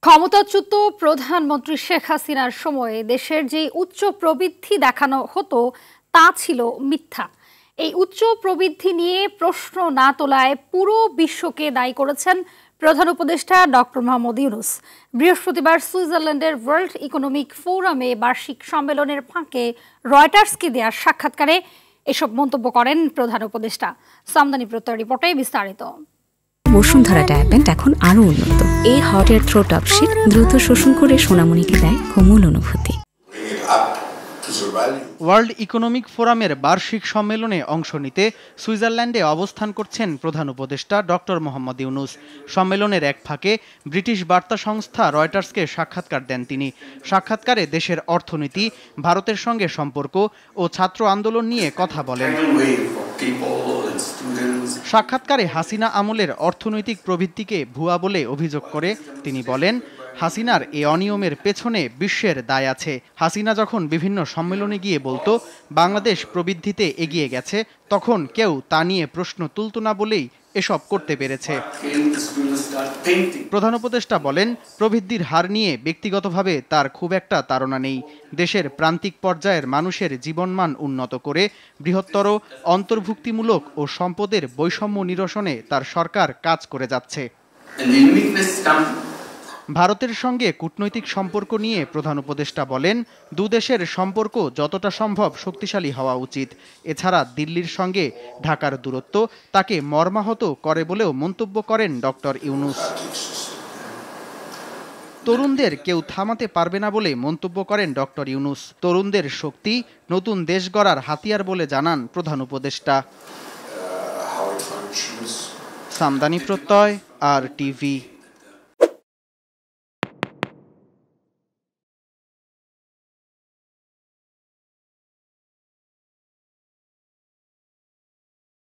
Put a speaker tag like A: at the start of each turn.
A: ক্ষমতাচ্যুত প্রধানমন্ত্রী শেখ হাসিনার সময়ে দেশের যে উচ্চ প্রবৃদ্ধি দেখানো হতো তা ছিল মিথ্যা। এই উচ্চ প্রবৃদ্ধি নিয়ে প্রশ্ন না তোলায় পুরো বিশ্বকে দায়ী করেছেন প্রধান উপদেষ্টা ডক্টর মোহাম্মদ ইউনূস। বৃহস্পতিবার সুইজারল্যান্ডের ওয়ার্ল্ড ইকোনমিক ফোরামে বার্ষিক সম্মেলনের ফাঁকে রয়টার্সকে দেওয়া সাক্ষাৎকারে এসব মন্তব্য করেন প্রধান উপদেষ্টা। সামদানি প্রত্যয় রিপোর্টে বিস্তারিত।
B: বসুন্ধরা ডায়াপেন্ট এখন আরো উন্নত। এই hot air through top sheet দ্রুত শোষণ করে সোনামণিকে দেয় কোমল অনুভূতি।
C: ওয়ার্ল্ড ইকোনমিক ফোরামের বার্ষিক সম্মেলনে অংশ নিতে সুইজারল্যান্ডে অবস্থান করছেন প্রধান উপদেষ্টা ডক্টর মোহাম্মদ ইউনূস। সম্মেলনের এক ফাঁকে ব্রিটিশ বার্তা সংস্থা রয়টার্সকে সাক্ষাৎকার দেন তিনি। সাক্ষাৎকারে দেশের অর্থনীতি, ভারতের সঙ্গে সম্পর্ক ও ছাত্র আন্দোলন নিয়ে কথা বলেন। সাক্ষাৎকারে হাসিনা আমলের অর্থনৈতিক প্রবৃদ্ধিকে ভুয়া বলে অভিযোগ করে তিনি বলেন, হাসিনার এ অনিয়মের পেছনে বিশ্বের দায় আছে। হাসিনা যখন বিভিন্ন সম্মেলনে গিয়ে বলতো বাংলাদেশ প্রবৃদ্ধিতে এগিয়ে গেছে, তখন কেউ তা নিয়ে প্রশ্ন তুলত না বলেই এসব করতে পেরেছে। প্রধান উপদেষ্টা বলেন, প্রবৃদ্ধির হার নিয়ে ব্যক্তিগতভাবে তার খুব একটা ধারণা নেই। দেশের প্রান্তিক পর্যায়ের মানুষের জীবনমান উন্নত করে বৃহত্তর অন্তর্ভুক্তিমূলক ও সম্পদের বৈষম্য নিরসনে তার সরকার কাজ করে যাচ্ছে। ভারতের সঙ্গে কূটনৈতিক সম্পর্ক নিয়ে প্রধান উপদেষ্টা বলেন, দুদেশের সম্পর্ক যতটা সম্ভব শক্তিশালী হওয়া উচিত। এছাড়া দিল্লির সঙ্গে ঢাকার দূরত্ব তাকে মর্মাহত করে বলেও মন্তব্য করেন ডক্টর ইউনূস। তরুণদের কেউ থামাতে পারবে না বলে মন্তব্য করেন ডক্টর ইউনূস। তরুণদের শক্তি নতুন দেশ গড়ার হাতিয়ার বলে জানান প্রধান উপদেষ্টা। সামদানি প্রত্যয়, RTV।